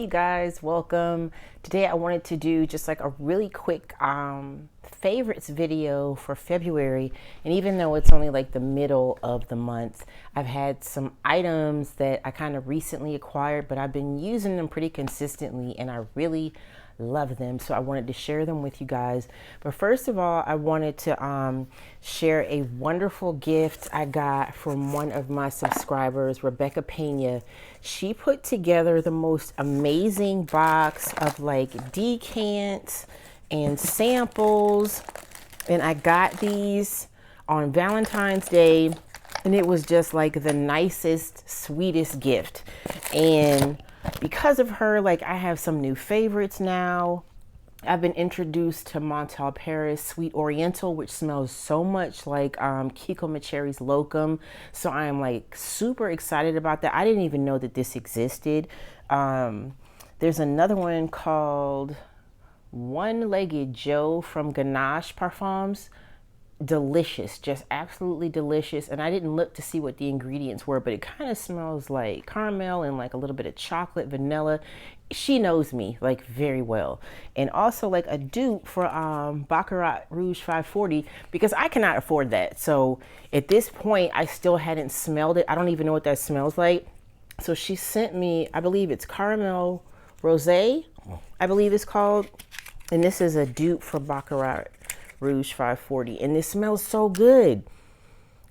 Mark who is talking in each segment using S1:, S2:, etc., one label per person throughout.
S1: guys, welcome. Today I wanted to do just like a really quick favorites video for February. And even though it's only like the middle of the month, I've had some items that I kind of recently acquired, but I've been using them pretty consistently and I really love them, so I wanted to share them with you guys. But first of all, I wanted to share a wonderful gift I got from one of my subscribers, Rebecca Pena. She put together the most amazing box of like decants and samples, and I got these on Valentine's Day, and it was just like the nicest, sweetest gift. And because of her, like, I have some new favorites now. I've been introduced to Montel Paris Sweet Oriental, which smells so much like Kiko Macheri's Locum. So I am like super excited about that. I didn't even know that this existed. There's another one called One-Legged Joe from Ganache Parfums. Delicious, just absolutely delicious. And I didn't look to see what the ingredients were, but it kind of smells like caramel and like a little bit of chocolate, vanilla. She knows me like very well. And also like a dupe for Baccarat Rouge 540, because I cannot afford that. So at this point I still hadn't smelled it. I don't even know what that smells like. So she sent me, I believe it's Caramel Rosé, I believe it's called. And this is a dupe for Baccarat Rouge 540, and this smells so good.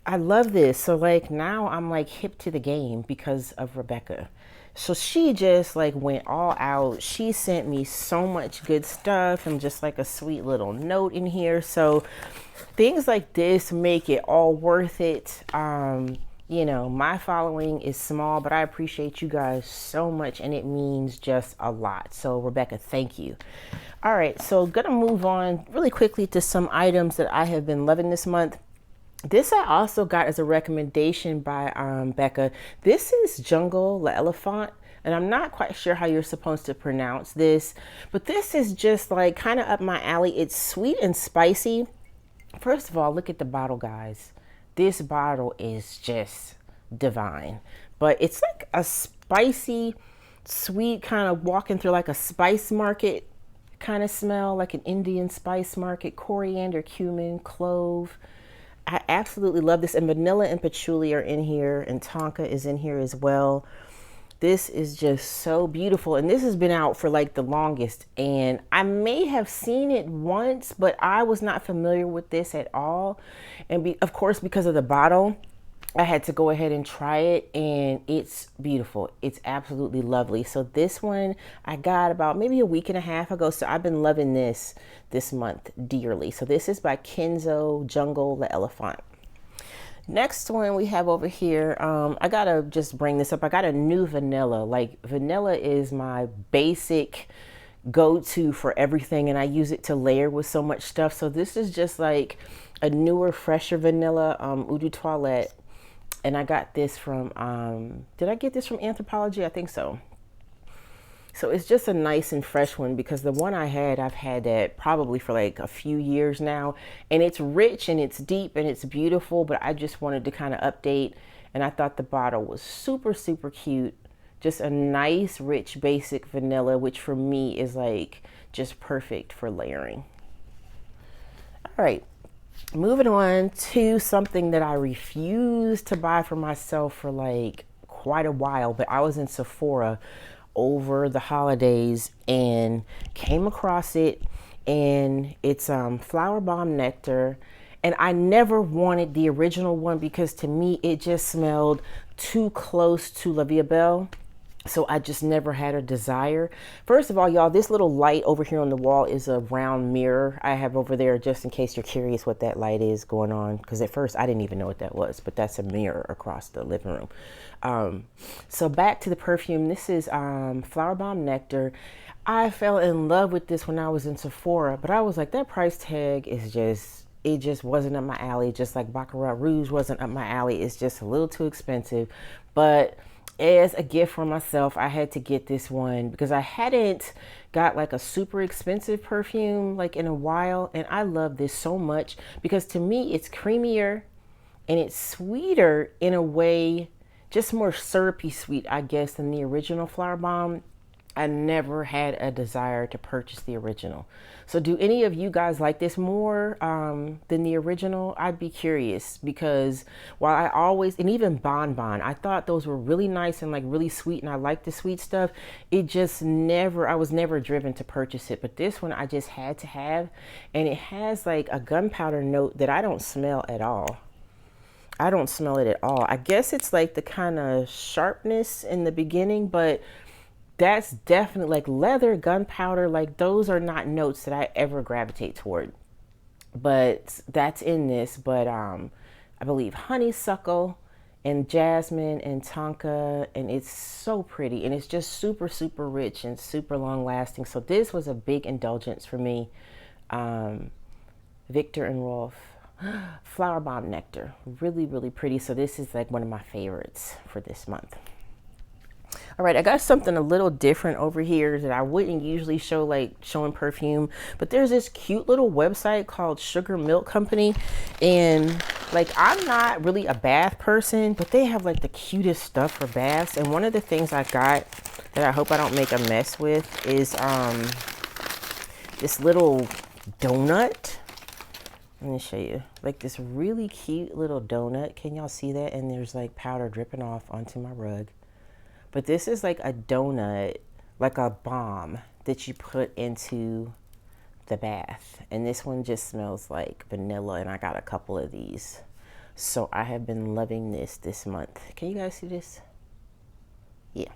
S1: I love this. So like now I'm like hip to the game because of Rebecca. So she just like went all out. She sent me so much good stuff and just like a sweet little note in here. So things like this make it all worth it. You know, my following is small, but I appreciate you guys so much, and it means just a lot. So Rebecca, thank you. All right, so gonna move on really quickly to some items that I have been loving this month. This I also got as a recommendation by Becca. This is Jungle L'Elephant, and I'm not quite sure how you're supposed to pronounce this, but this is just like kind of up my alley. It's sweet and spicy. First of all, look at the bottle, guys. This bottle is just divine, but it's like a spicy, sweet kind of walking through like a spice market kind of smell, like an Indian spice market, coriander, cumin, clove. I absolutely love this. And vanilla and patchouli are in here, and tonka is in here as well. This is just so beautiful, and this has been out for like the longest, and I may have seen it once, but I was not familiar with this at all. And of course, because of the bottle, I had to go ahead and try it, and it's beautiful. It's absolutely lovely. So this one I got about maybe a week and a half ago, so I've been loving this month dearly. So this is by Kenzo Jungle L'Elephant. Next one we have over here, I gotta just bring this up. I got a new vanilla. Like, vanilla is my basic go-to for everything, and I use it to layer with so much stuff. So this is just like a newer, fresher vanilla, Eau de Toilette. And I got this from, did I get this from Anthropologie? I think so. So it's just a nice and fresh one, because the one I had, I've had that probably for like a few years now, and it's rich and it's deep and it's beautiful, but I just wanted to kind of update, and I thought the bottle was super, super cute. Just a nice, rich, basic vanilla, which for me is like just perfect for layering. All right, moving on to something that I refused to buy for myself for like quite a while, but I was in Sephora over the holidays and came across it, and it's Flowerbomb Nectar. And I never wanted the original one because to me it just smelled too close to La Vie Belle. So I just never had a desire. First of all, y'all, this little light over here on the wall is a round mirror I have over there, just in case you're curious what that light is going on. Because at first I didn't even know what that was, but that's a mirror across the living room. So back to the perfume. This is Flowerbomb Nectar. I fell in love with this when I was in Sephora, but I was like, that price tag is just, it just wasn't up my alley. Just like Baccarat Rouge wasn't up my alley. It's just a little too expensive. But as a gift for myself, I had to get this one because I hadn't got like a super expensive perfume like in a while. And I love this so much because to me, it's creamier and it's sweeter in a way, just more syrupy sweet, I guess, than the original Flowerbomb. I never had a desire to purchase the original. So do any of you guys like this more than the original? I'd be curious, because while I always, and even Bonbon, I thought those were really nice and like really sweet, and I like the sweet stuff. It just never, I was never driven to purchase it. But this one I just had to have, and it has like a gunpowder note that I don't smell at all. I don't smell it at all. I guess it's like the kind of sharpness in the beginning, but that's definitely like leather, gunpowder, like those are not notes that I ever gravitate toward. But that's in this. But I believe honeysuckle and jasmine and tonka, and it's so pretty, and it's just super, super rich and super long lasting. So this was a big indulgence for me. Victor and Rolf Flowerbomb Nectar, really, really pretty. So this is like one of my favorites for this month. All right, I got something a little different over here that I wouldn't usually show, like showing perfume, but there's this cute little website called Sugar Milk Company, and like I'm not really a bath person, but they have like the cutest stuff for baths. And one of the things I got that I hope I don't make a mess with is this little donut. Let me show you, like this really cute little donut. Can y'all see that? And there's like powder dripping off onto my rug. But this is like a donut, like a balm that you put into the bath. And this one just smells like vanilla, and I got a couple of these. So I have been loving this month. Can you guys see this? Yeah.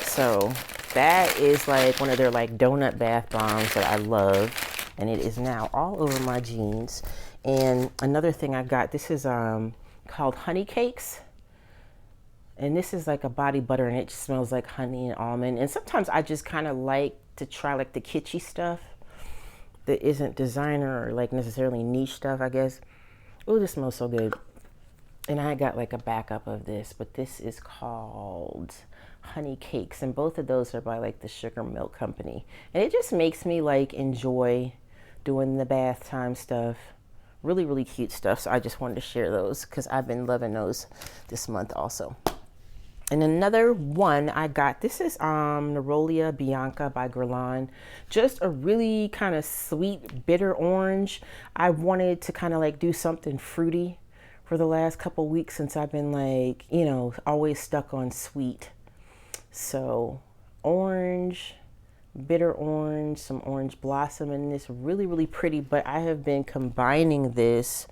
S1: So that is like one of their like donut bath bombs that I love. And it is now all over my jeans. And another thing I got, this is called Honey Cakes. And this is like a body butter, and it just smells like honey and almond. And sometimes I just kind of like to try like the kitschy stuff that isn't designer or like necessarily niche stuff, I guess. Oh, this smells so good. And I got like a backup of this, but this is called Honey Cakes. And both of those are by like the Sugar Milk Company. And it just makes me like enjoy doing the bath time stuff. Really, really cute stuff. So I just wanted to share those because I've been loving those this month also. And another one I got, this is Neroli Bianca by Guerlain. Just a really kind of sweet, bitter orange. I wanted to kind of like do something fruity for the last couple weeks since I've been like, you know, always stuck on sweet. So orange, bitter orange, some orange blossom in this, really, really pretty. But I have been combining this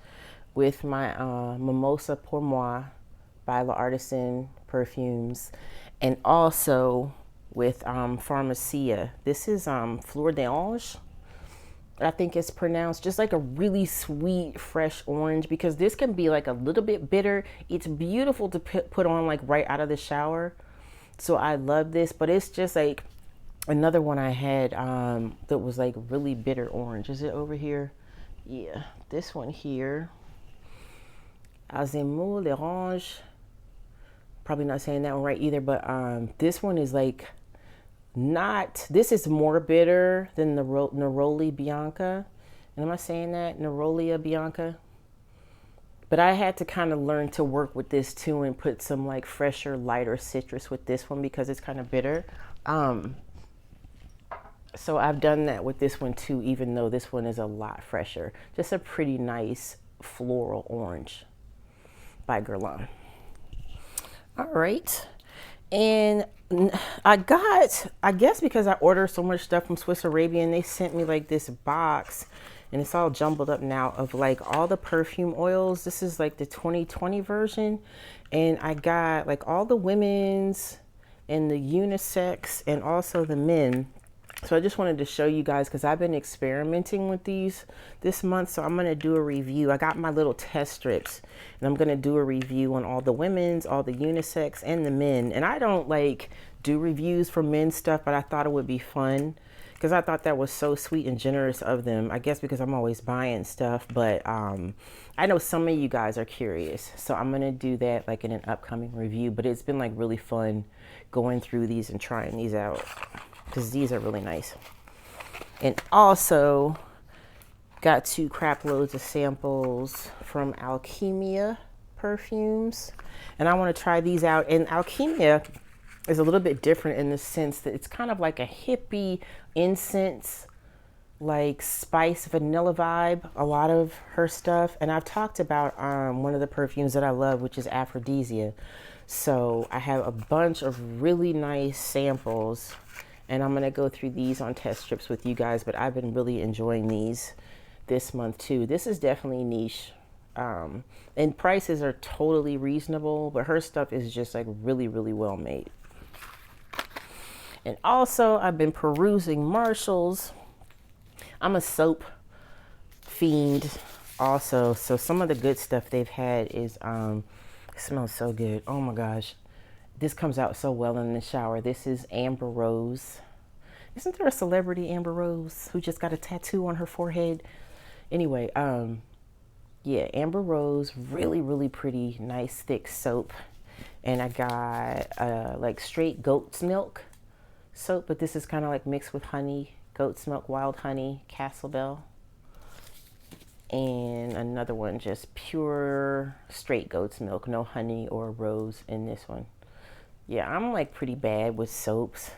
S1: with my Mimosa Pour Moi by L'Artisan perfumes, and also with Pharmacia. This is Fleur d'Ange, I think it's pronounced, just like a really sweet fresh orange, because this can be like a little bit bitter. It's beautiful to put on like right out of the shower, so I love this. But it's just like another one I had that was like really bitter orange. Is it over here? Yeah, this one here, Azimut l'Orange. Probably not saying that one right either, but this one is like not, this is more bitter than the Neroli Bianca. And am I saying that? Neroli Bianca? But I had to kind of learn to work with this too and put some like fresher, lighter citrus with this one because it's kind of bitter. So I've done that with this one too, even though this one is a lot fresher. Just a pretty nice floral orange by Guerlain. All right. And I guess because I ordered so much stuff from Swiss Arabian, they sent me like this box, and it's all jumbled up now, of like all the perfume oils. This is like the 2020 version. And I got like all the women's and the unisex and also the men. So I just wanted to show you guys because I've been experimenting with these this month. So I'm going to do a review. I got my little test strips, and I'm going to do a review on all the women's, all the unisex, and the men. And I don't like do reviews for men's stuff, but I thought it would be fun because I thought that was so sweet and generous of them. I guess because I'm always buying stuff, but I know some of you guys are curious. So I'm going to do that like in an upcoming review. But it's been like really fun going through these and trying these out, because these are really nice. And also got 2 crap loads of samples from Alchemia perfumes, and I want to try these out. And Alchemia is a little bit different in the sense that it's kind of like a hippie incense, like spice vanilla vibe, a lot of her stuff. And I've talked about one of the perfumes that I love, which is Aphrodisia. So I have a bunch of really nice samples, and I'm going to go through these on test strips with you guys, but I've been really enjoying these this month too. This is definitely niche. And prices are totally reasonable, but her stuff is just like really, really well made. And also I've been perusing Marshall's. I'm a soap fiend also. So some of the good stuff they've had is, it smells so good. Oh my gosh. This comes out so well in the shower. This is Amber Rose. Isn't there a celebrity, Amber Rose, who just got a tattoo on her forehead? Anyway, yeah, Amber Rose, really, really pretty, nice, thick soap. And I got like straight goat's milk soap, but this is kind of like mixed with honey, goat's milk, wild honey, Castle Bell. And another one, just pure straight goat's milk, no honey or rose in this one. Yeah, I'm like pretty bad with soaps.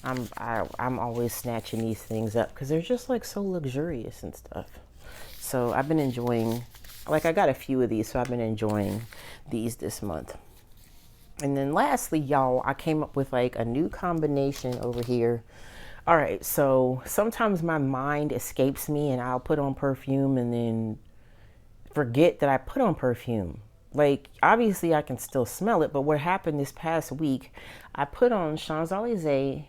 S1: I'm always snatching these things up because they're just like so luxurious and stuff. So I've been enjoying, like I got a few of these, so I've been enjoying these this month. And then lastly, y'all, I came up with like a new combination over here. All right, so sometimes my mind escapes me and I'll put on perfume and then forget that I put on perfume. Like, obviously I can still smell it, but what happened this past week, I put on Champs-Élysées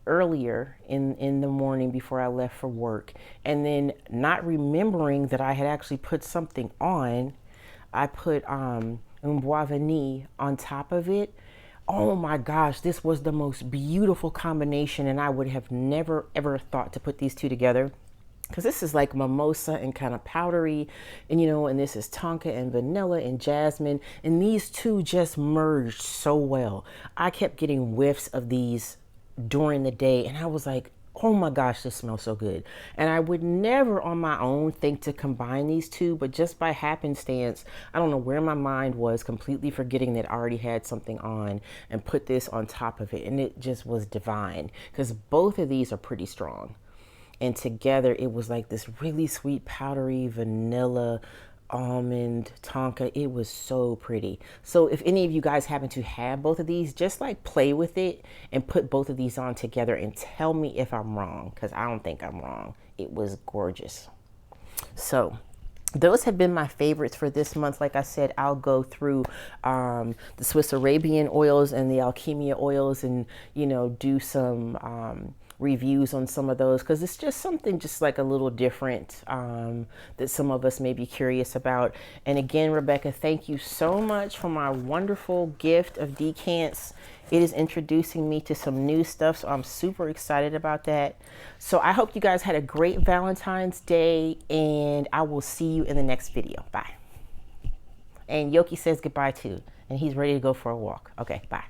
S1: earlier in the morning before I left for work, and then not remembering that I had actually put something on, I put Un Bois Vanille on top of it. Oh my gosh, this was the most beautiful combination, and I would have never ever thought to put these two together, because this is like mimosa and kind of powdery, and you know, and this is tonka and vanilla and jasmine, and these two just merged so well. I kept getting whiffs of these during the day, and I was like, oh my gosh, this smells so good. And I would never on my own think to combine these two, but just by happenstance, I don't know where my mind was, completely forgetting that I already had something on, and put this on top of it, and it just was divine, because both of these are pretty strong. And together it was like this really sweet powdery vanilla almond tonka. It was so pretty. So if any of you guys happen to have both of these, just like play with it and put both of these on together and tell me if I'm wrong, because I don't think I'm wrong. It was gorgeous. So those have been my favorites for this month. Like I said, I'll go through the Swiss Arabian oils and the Alchemia oils, and you know, do some reviews on some of those, because it's just something just like a little different that some of us may be curious about. And again, Rebecca, thank you so much for my wonderful gift of decants. It is introducing me to some new stuff, so I'm super excited about that. So I hope you guys had a great Valentine's Day, and I will see you in the next video. Bye. And Yoki says goodbye too, and he's ready to go for a walk. Okay, bye.